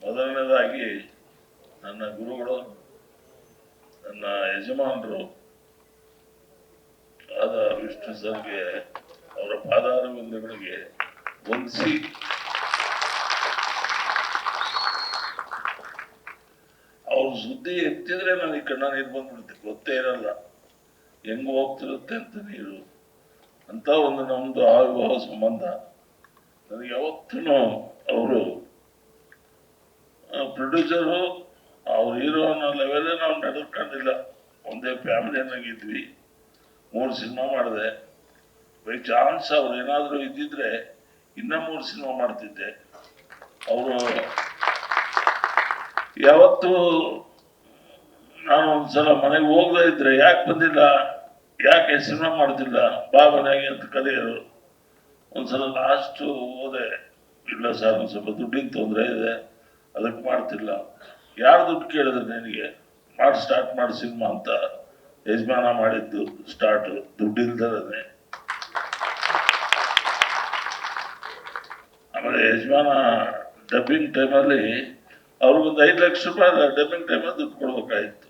ಮೊದಲನೇದಾಗಿ ನನ್ನ ಗುರುಗಳು, ನನ್ನ ಯಜಮಾನರು ಆದ ವಿಷ್ಣು ಸರ್ಗೆ ಅವರ ಪಾದಾರವಿಂದಗಳಿಗೆ ವಂದಿಸಿ ಅವ್ರ ಸುದ್ದಿ ಎತ್ತಿದ್ರೆ ನನಗೆ ಕಣ್ಣ ನೀರು ಬಂದ್ಬಿಡುತ್ತೆ, ಗೊತ್ತೇ ಇರಲ್ಲ ಹೆಂಗ್ ಹೋಗ್ತಿರುತ್ತೆ ಅಂತ ನೀರು. ಅಂತ ಒಂದು ನಮ್ದು ಆವಿರ್ಭಾವ ಸಂಬಂಧ. ನನಗೆ ಯಾವತ್ತೂ ಅವರು ಪ್ರೊಡ್ಯೂಸರು, ಅವ್ರ ಹೀರೋ ಅನ್ನೋ ಲೆವೆಲ್ಲೇ ನಾವು ನಡೆದುಕೊಂಡಿಲ್ಲ. ಒಂದೇ ಫ್ಯಾಮಿಲಿಯನ್ನಾಗಿದ್ವಿ, 3 ಸಿನಿಮಾ ಮಾಡಿದೆ. ಬೈ ಚಾನ್ಸ್ ಅವ್ರು ಏನಾದರೂ ಇದ್ದಿದ್ರೆ ಇನ್ನ 3 ಸಿನಿಮಾ ಮಾಡ್ತಿದ್ದೆ. ಅವರು ಯಾವತ್ತು ನಾನು ಒಂದ್ಸಲ ಮನೆಗೆ ಹೋಗದೇ ಇದ್ರೆ ಯಾಕೆ ಬಂದಿಲ್ಲ, ಯಾಕೆ ಸಿನಿಮಾ ಮಾಡ್ತಿಲ್ಲ, ಬಾ ಮನೆಗೆ ಅಂತ ಕರೆಯೋರು. ಒಂದ್ಸಲ ಲಾಸ್ಟ್ ಹೋದೆ, ಇಲ್ಲ ಸರ್ ಒಂದು ಸ್ವಲ್ಪ ದುಡ್ಡಿನ ತೊಂದರೆ ಇದೆ, ಅದಕ್ಕೆ ಮಾಡ್ತಿಲ್ಲ. ಯಾರು ದುಡ್ಡು ಕೇಳಿದ್ರೆ ನಿನಗೆ, ಸ್ಟಾರ್ಟ್ ಮಾಡಿ ಸಿನಿಮಾ ಅಂತ ಯಜಮಾನ ಮಾಡಿದ್ದು ಸ್ಟಾರ್ಟ್, ದುಡ್ಡಿಲ್ದಲೇ. ಆಮೇಲೆ ಯಜಮಾನ ಡಬ್ಬಿಂಗ್ ಟೈಮಲ್ಲಿ ಅವ್ರಿಗೊಂದು 5 ಲಕ್ಷ ರೂಪಾಯಿ ಡಬ್ಬಿಂಗ್ ಟೈಮಲ್ಲಿ ದುಡ್ಡು ಕೊಡ್ಬೇಕಾಯ್ತು.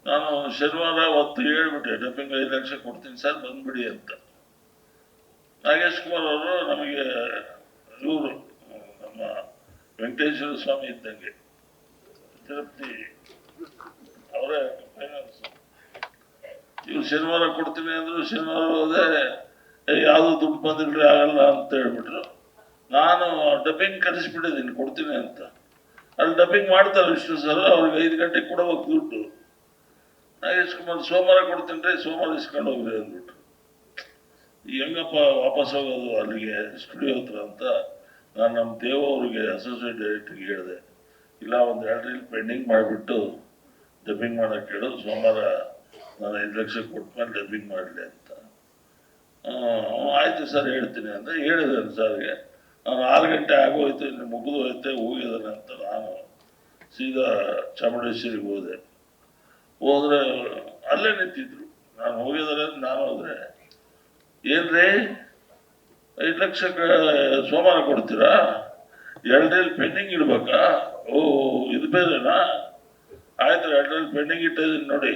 ನಾನು ಶನಿವಾರ ಹೊತ್ತು ಹೇಳ್ಬಿಟ್ಟೆ, ಡಬ್ಬಿಂಗ್ 5 ಲಕ್ಷ ಕೊಡ್ತೀನಿ ಸರ್, ಬಂದ್ಬಿಡಿ ಅಂತ. ನಾಗೇಶ್ ಕುಮಾರ್ ಅವರು ನಮಗೆ ಇವರು ನಮ್ಮ ವೆಂಕಟೇಶ್ವರ ಸ್ವಾಮಿ ಇದ್ದಂಗೆ, ತಿರುಪತಿ ಅವರೇ ಫೈನಾನ್ಸ್. ಇವ್ರು ಶನಿವಾರ ಕೊಡ್ತೀನಿ ಅಂದ್ರು, ಶನಿವಾರ ಹೋದೆ, ಯಾವುದು ದುಡ್ಡು ಬಂದಿಲ್ರಿ ಆಗಲ್ಲ ಅಂತ ಹೇಳ್ಬಿಟ್ರು. ನಾನು ಡಬ್ಬಿಂಗ್ ಕರೆಸ್ಬಿಟ್ಟಿದ್ದೀನಿ ಕೊಡ್ತೀನಿ ಅಂತ. ಅಲ್ಲಿ ಡಬ್ಬಿಂಗ್ ಮಾಡ್ತಾರೆ ವಿಷ್ಣು ಸರ್, ಅವ್ರಿಗೆ 5 ಗಂಟೆಗೆ ಕೊಡಬೇಕು ದುಡ್ಡು. ನಾಗೇಶ್ ಕುಮಾರ್ ಸೋಮವಾರ ಕೊಡ್ತೀನಿ ರೀ, ಸೋಮವಾರ ಇಸ್ಕೊಂಡು ಹೋಗ್ರಿ ಅಂದ್ಬಿಟ್ರು. ಹೆಂಗಪ್ಪ ವಾಪಸ್ ಹೋಗೋದು ಅಲ್ಲಿಗೆ ಸ್ಟುಡಿಯೋ ಹತ್ರ ಅಂತ ನಾನು ನಮ್ಮ ದೇವ ಅವ್ರಿಗೆ ಅಸೋಸಿಯೇಟ್ ಡೈರೆಕ್ಟರ್ಗೆ ಹೇಳಿದೆ, ಇಲ್ಲ ಒಂದು 2 ರೀಲ್ ಪೆಂಡಿಂಗ್ ಮಾಡಿಬಿಟ್ಟು ಡಬ್ಬಿಂಗ್ ಮಾಡೋಕ್ಕೆ ಹೇಳು, ಸೋಮವಾರ ನಾನು 5 ಲಕ್ಷ ಕೊಟ್ಮೇಲೆ ಡಬ್ಬಿಂಗ್ ಮಾಡಲಿ ಅಂತ. ಆಯ್ತು ಸರ್ ಹೇಳ್ತೀನಿ ಅಂತ ಹೇಳಿದೆ ಸರ್ಗೆ. ನಾನು 6 ಗಂಟೆ ಆಗೋಯ್ತು, ಇನ್ನು ಮುಗಿದು ಹೋಯ್ತೆ, ಹೋಗಿದ್ದಾನೆ ಅಂತ ನಾನು ಸೀದಾ ಚಾಮುಂಡೇಶ್ವರಿಗೆ ಹೋದ್ರೆ ಅಲ್ಲೇ ನಿಂತಿದ್ರು. ನಾನು ಹೋಗಿದ್ದಾರೆ ನಾನು ಹೋದ್ರೆ, ಏನ್ರಿ 5 ಲಕ್ಷ ಸೋಮವಾರ ಕೊಡ್ತೀರಾ, 2 ರೀಲ್ ಪೆಂಡಿಂಗ್ ಇಡ್ಬೇಕಾ, ಓ ಇದು ಬೇರೆನಾ, ಆಯ್ತು 2 ರೀಲ್ ಪೆಂಡಿಂಗ್ ಇಟ್ಟಿದ್ದೀನಿ ನೋಡಿ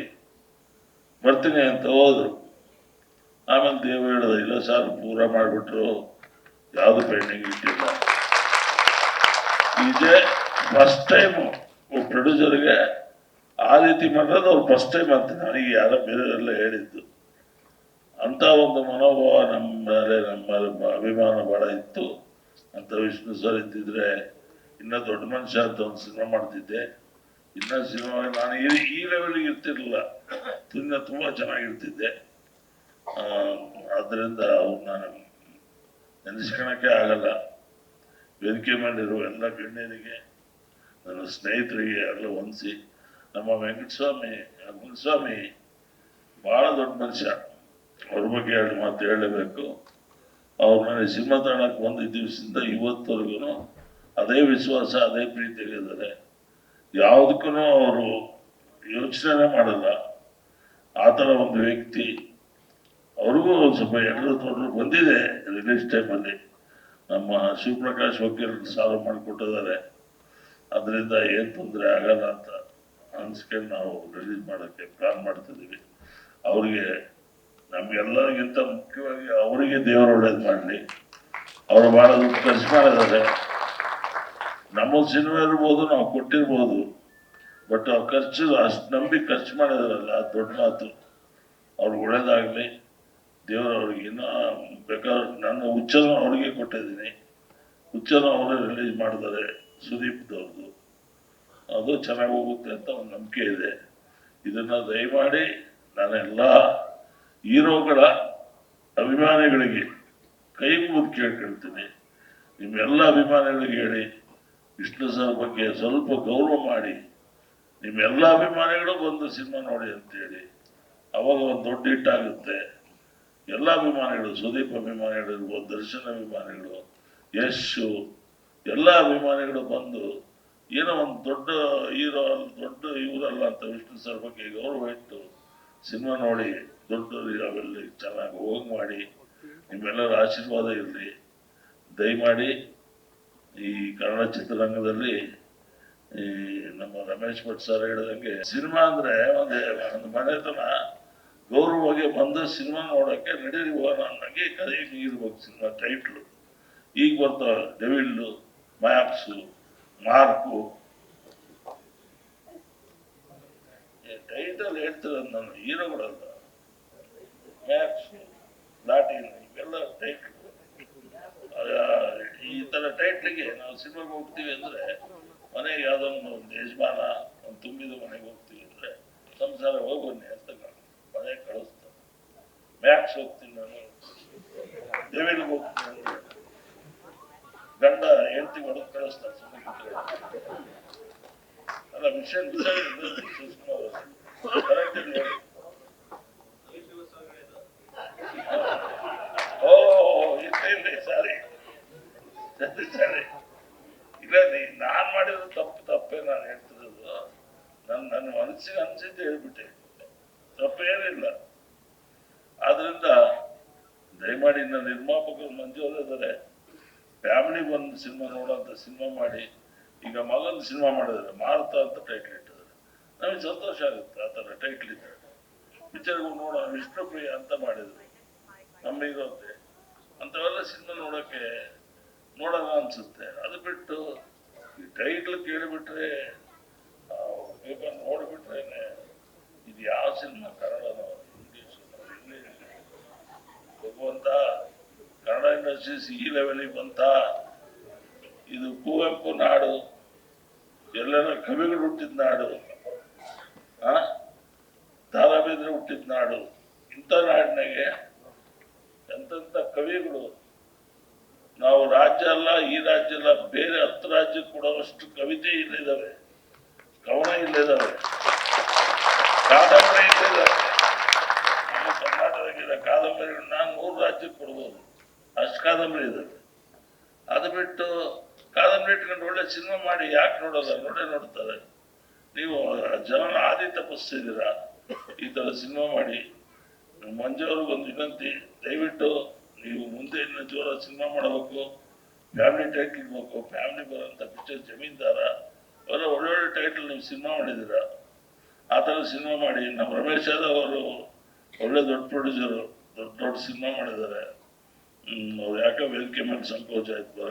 ಬರ್ತೀನಿ ಅಂತ ಹೋದ್ರು. ಆಮೇಲೆ ದೇವ ಹೇಳಿದ, ಇಲ್ಲ ಸರ್ ಪೂರ ಮಾಡಿಬಿಟ್ರು, ಯಾವುದು ಪೆಂಡಿಂಗ್ ಇಟ್ಟಿಲ್ಲ. ಇದೇ ಫಸ್ಟ್ ಟೈಮು ಪ್ರೊಡ್ಯೂಸರ್ಗೆ ಆ ರೀತಿ ಮಾಡೋದು ಅವ್ರು ಫಸ್ಟ್ ಟೈಮ್ ಅಂತ ನನಗೆ ಯಾರೋ ಬೇರೆಯವರೆಲ್ಲ ಹೇಳಿದ್ದು. ಅಂತ ಒಂದು ಮನೋಭಾವ ನಮ್ಮ ಮೇಲೆ, ನಮ್ಮ ಅಭಿಮಾನ ಬಹಳ ಇತ್ತು ಅಂತ. ವಿಷ್ಣು ಸರ್ ಇದ್ದಿದ್ರೆ ಇನ್ನೂ ದೊಡ್ಡ ಮನುಷ್ಯ ಅಂತ ಒಂದು ಸಿನಿಮಾ ಮಾಡ್ತಿದ್ದೆ. ಇನ್ನೂ ಸಿನಿಮಾ ನಾನು ಈ ಲೆವೆಲ್ಗೆ ಇರ್ತಿರ್ಲಿಲ್ಲ, ತುಂಬ ಚೆನ್ನಾಗಿರ್ತಿದ್ದೆ. ಆದ್ದರಿಂದ ಅವ್ರು ನಾನು ನೆನೆಸ್ಕೊಳಕ್ಕೆ ಆಗಲ್ಲ. ವೇದಿಕೆ ಮೇಲಿರುವ ಎಲ್ಲ ಗಣ್ಯರಿಗೆ, ನನ್ನ ಸ್ನೇಹಿತರಿಗೆ ಎಲ್ಲ ವಂದಿಸಿ, ನಮ್ಮ ವೆಂಕಟಸ್ವಾಮಿ ಬಹಳ ದೊಡ್ಡ ಮನುಷ್ಯ, ಅವ್ರ ಬಗ್ಗೆ 2 ಮಾತು ಹೇಳಲೇಬೇಕು. ಅವ್ರ ನನಗೆ ಸಿನಿಮಾ ತಾಣಕ್ಕೆ ಬಂದಿದ್ದ ದಿವಸದಿಂದ ಇವತ್ತವರೆಗೂ ಅದೇ ವಿಶ್ವಾಸ, ಅದೇ ಪ್ರೀತಿಯಾಗಿದ್ದಾರೆ. ಯಾವುದಕ್ಕೂ ಅವರು ಯೋಚನೆ ಮಾಡಲ್ಲ. ಆ ಥರ ಒಂದು ವ್ಯಕ್ತಿ. ಅವ್ರಿಗೂ ಸ್ವಲ್ಪ ಎಲ್ಲರೂ ತೊಂದರೆ ಬಂದಿದೆ ರಿಲೀಸ್ ಟೈಮಲ್ಲಿ. ನಮ್ಮ ಶಿವಪ್ರಕಾಶ್ ವಕೀಲರು ಸಾಲ್ವ್ ಮಾಡಿಕೊಟ್ಟಿದ್ದಾರೆ, ಅದರಿಂದ ಏನು ತೊಂದರೆ ಆಗಲ್ಲ ಅಂತ ಅನ್ಸ್ಕೊಂಡು ನಾವು ರಿಲೀಸ್ ಮಾಡೋಕ್ಕೆ ಪ್ಲಾನ್ ಮಾಡ್ತಿದ್ದೀವಿ. ಅವ್ರಿಗೆ ನಮ್ಗೆಲ್ಲರಿಗಿಂತ ಮುಖ್ಯವಾಗಿ ಅವರಿಗೆ ದೇವರು ಒಳ್ಳೇದು ಮಾಡಲಿ. ಅವರು ಭಾಳ ದುಡ್ಡು ಖರ್ಚು ಮಾಡಿದ್ದಾರೆ. ನಮ್ಮ ಸಿನಿಮಾ ಇರ್ಬೋದು, ನಾವು ಕೊಟ್ಟಿರ್ಬೋದು, ಬಟ್ ಆ ಖರ್ಚು ಅಷ್ಟು ನಂಬಿ ಖರ್ಚು ಮಾಡಿದಾರಲ್ಲ, ದೊಡ್ಡ ಮಾತು. ಅವ್ರಿಗೆ ಒಳ್ಳೇದಾಗಲಿ, ದೇವರವ್ರಿಗೆ. ಇನ್ನೂ ಬೇಕಾದ್ರೆ ನನ್ನ ಹುಚ್ಚನ ಅವ್ರಿಗೆ ಕೊಟ್ಟಿದ್ದೀನಿ, ಹುಚ್ಚನ ಅವರೇ ರಿಲೀಸ್ ಮಾಡಿದ್ದಾರೆ ಸುದೀಪ್ದವ್ರದ್ದು, ಅದು ಚೆನ್ನಾಗಿ ಹೋಗುತ್ತೆ ಅಂತ ಒಂದು ನಂಬಿಕೆ ಇದೆ. ಇದನ್ನು ದಯಮಾಡಿ ನಾನೆಲ್ಲ ಹೀರೋಗಳ ಅಭಿಮಾನಿಗಳಿಗೆ ಕೈ ಮುಗಿದು ಕೇಳ್ಕೊಳ್ತೀನಿ, ನಿಮ್ಮೆಲ್ಲ ಅಭಿಮಾನಿಗಳಿಗೆ ಹೇಳಿ, ವಿಷ್ಣು ಸರ್ ಬಗ್ಗೆ ಸ್ವಲ್ಪ ಗೌರವ ಮಾಡಿ, ನಿಮ್ಮೆಲ್ಲ ಅಭಿಮಾನಿಗಳು ಬಂದು ಸಿನಿಮಾ ನೋಡಿ ಅಂತೇಳಿ. ಅವಾಗ ಒಂದು ದೊಡ್ಡ ಹಿಟ್ಟಾಗುತ್ತೆ. ಎಲ್ಲ ಅಭಿಮಾನಿಗಳು, ಸುದೀಪ್ ಅಭಿಮಾನಿಗಳು ಇರ್ಬೋದು, ದರ್ಶನ್ ಅಭಿಮಾನಿಗಳು, ಯಶು, ಎಲ್ಲ ಅಭಿಮಾನಿಗಳು ಬಂದು ಏನೋ ಒಂದು ದೊಡ್ಡ ಹೀರೋ, ದೊಡ್ಡ ಇವರಲ್ಲ ಅಂತ ವಿಷ್ಣು ಸರ್ ಬಗ್ಗೆ ಗೌರವ ಇಟ್ಟು ಸಿನಿಮಾ ನೋಡಿ ದೊಡ್ಡ ಅವೆಲ್ಲ ಚೆನ್ನಾಗಿ ಹೋಗಿ ಮಾಡಿ. ನಿಮ್ಮೆಲ್ಲರ ಆಶೀರ್ವಾದ ಇರಲಿ. ದಯಮಾಡಿ ಈ ಕನ್ನಡ ಚಿತ್ರರಂಗದಲ್ಲಿ ಈ ನಮ್ಮ ರಮೇಶ್ ಭಟ್ ಸರ್ ಹೇಳಿದಂಗೆ ಸಿನಿಮಾ ಅಂದ್ರೆ ಒಂದು ಮನೆತನ ಗೌರವವಾಗಿ ಬಂದು ಸಿನಿಮಾ ನೋಡೋಕ್ಕೆ ನಡೀರಿ ಹೋಗೋಣ ಅನ್ನಂಗೆ ಕಥೆ ಇರ್ಬೇಕು ಸಿನಿಮಾ ಟೈಟ್ಲು. ಈಗ ಬರ್ತಾವೆ ಡೆವಿಲ್ಲು, ಮ್ಯಾಪ್ಸು, ಮಾರ್ಕು, ಟೈಟಲ್ ಹೇಳ್ತಿರೋದು ನಾನು ಹೀರೋಗಳಲ್ಲ. ಮ್ಯಾಪ್ಸ್, ಲಾಟಿನ್ ಇವೆಲ್ಲ ಟೈಟ್ಲು. ಈ ತರ ಟೈಟ್ಲಿಗೆ ನಾವು ಸಿನಿಮಾಗೆ ಹೋಗ್ತೀವಿ ಅಂದ್ರೆ ಮನೆಗೆ ಯಾವ್ದೋ ಒಂದು ಯಜಮಾನ ಒಂದು ತುಂಬಿದ ಮನೆಗೆ ಹೋಗ್ತೀವಿ ಅಂದ್ರೆ ಸಂಸಾರ ಹೋಗಿ ಬನ್ನಿ ಅಂತ ಮನೆಗೆ ಕಳಿಸ್ತಾರೆ. ಮ್ಯಾಕ್ಸ್ ಹೋಗ್ತೀನಿ ನಾನು, ದೇವಿಲ್ಗೆ ಹೋಗ್ತೀನಿ ಅಂದ್ರೆ ಗಂಡ ಹೆಂಡತಿ ಹೊಡೆದು ಕಳಿಸ್ತಾರೆ. ಅಲ್ಲ ವಿಷಯ ಕರೆಕ್ಟ್ ಇದೆ. ಓ ಇಲ್ಲ ಸಾರಿ ಸರಿ ಇಲ್ಲ, ನಾನ್ ಮಾಡಿರೋದು ತಪ್ಪೇ ನಾನು ಹೇಳ್ತಿರೋದು. ನನ್ನ ಮನಸ್ಸಿಗೆ ಅನ್ಸಿದ್ದು ಹೇಳ್ಬಿಟ್ಟೆ, ತಪ್ಪೇನಿಲ್ಲ. ಆದ್ರಿಂದ ದಯಮಾಡಿ ಇನ್ನು ನಿರ್ಮಾಪಕರು ಮಂಜೂರು ಇದ್ದಾರೆ, ಫ್ಯಾಮಿಲಿ ಬಂದು ಸಿನಿಮಾ ನೋಡೋಂಥ ಸಿನಿಮಾ ಮಾಡಿ. ಈಗ ಮಗನ ಸಿನಿಮಾ ಮಾಡಿದ್ರೆ ಮಾರುತ ಅಂತ ಟೈಟ್ಲ್ ಇಟ್ಟಿದ್ದಾರೆ, ನಮಗೆ ಸಂತೋಷ ಆಗುತ್ತೆ. ಆ ಥರ ಟೈಟ್ಲ್ ಇದ್ದಾರೆ. ಪಿಕ್ಚರ್ಗಳು ನೋಡೋಣ, ವಿಷ್ಣುಪ್ರಿಯ ಅಂತ ಮಾಡಿದ್ರು ನಮ್ಮಿರೋದೆ, ಅಂಥವೆಲ್ಲ ಸಿನಿಮಾ ನೋಡೋಣ ಅನ್ಸುತ್ತೆ. ಅದು ಬಿಟ್ಟು ಈ ಟೈಟ್ಲ್ ಕೇಳಿಬಿಟ್ರೆ ಪೇಪರ್ ನೋಡಿಬಿಟ್ರೇನೆ ಇದು ಯಾವ ಸಿನಿಮಾ, ಕನ್ನಡನೋ ಇಂಗ್ಲೀಷ್ ಭಗವಂತ, ಕನ್ನಡ ಇಂಡಸ್ಟ್ರೀಸ್ ಈ ಲೆವೆಲಿಗೆ ಬಂತ. ಇದು ಕುವೆಂಪು ನಾಡು, ಎಲ್ಲರ ಕವಿಗಳು ಹುಟ್ಟಿದ ನಾಡು, ದಾರಾಬೇಂದ್ರೆ ಹುಟ್ಟಿದ ನಾಡು. ಇಂಥ ನಾಡಿನಾಗೆ ಎಂತೆಂಥ ಕವಿಗಳು, ನಾವು ರಾಜ್ಯ ಅಲ್ಲ, ಈ ರಾಜ್ಯ ಅಲ್ಲ, ಬೇರೆ 10 ರಾಜ್ಯಕ್ಕೆ ಕೊಡುವಷ್ಟು ಕವಿತೆ ಇಲ್ಲಿದ್ದಾವೆ, ಕವನ ಇಲ್ಲಿದ್ದಾವೆ, ಕಾದಂಬರಿ ಇಲ್ಲಿದ್ದಾವೆ. ನಮ್ಮ ಕರ್ನಾಟಕದ ಕಾದಂಬರಿಗಳನ್ನ 100 ರಾಜ್ಯಕ್ಕೆ ಕೊಡ್ಬೋದು, ಅಷ್ಟು ಕಾದಂಬರಿ ಇದ್ದಾವೆ. ಅದು ಬಿಟ್ಟು ಕಾದಂಬರಿ ಇಟ್ಕೊಂಡು ಒಳ್ಳೆ ಸಿನಿಮಾ ಮಾಡಿ ಯಾಕೆ ನೋಡೋಲ್ಲ? ನೋಡ್ತಾರೆ. ನೀವು ಜನನ ಆದಿ ತಪ್ಪಿಸ್ತಿದ್ದೀರಾ. ಈ ಥರ ಸಿನಿಮಾ ಮಾಡಿ. ಮಂಜುವ್ರಿಗೊಂದು ವಿನಂತಿ, ದಯವಿಟ್ಟು ನೀವು ಮುಂದೆ ಇನ್ನು ಜೋರ ಸಿನಿಮಾ ಮಾಡಬೇಕು. ಫ್ಯಾಮಿಲಿ ಟೈಟ್ಲ್ ಇಡ್ಬೇಕು. ಫ್ಯಾಮಿಲಿ ಬರೋಂಥ ಪಿಕ್ಚರ್ ಜಮೀನ್ದಾರ ಅವರ ಒಳ್ಳೊಳ್ಳೆ ಟೈಟ್ಲ್ ನೀವು ಸಿನಿಮಾ ಮಾಡಿದ್ದೀರಾ. ಆ ಥರ ಸಿನಿಮಾ ಮಾಡಿ. ನಮ್ಮ ರಮೇಶ್ ಯಾದವ್ ಅವರು ಒಳ್ಳೆ ದೊಡ್ಡ ಪ್ರೊಡ್ಯೂಸರು, ದೊಡ್ಡ ಸಿನಿಮಾ ಮಾಡಿದ್ದಾರೆ. ಅವ್ರು ಯಾಕೆ ವೇದಿಕೆ ಮೇಲೆ ಸಂಕೋಚ ಆಯ್ತು.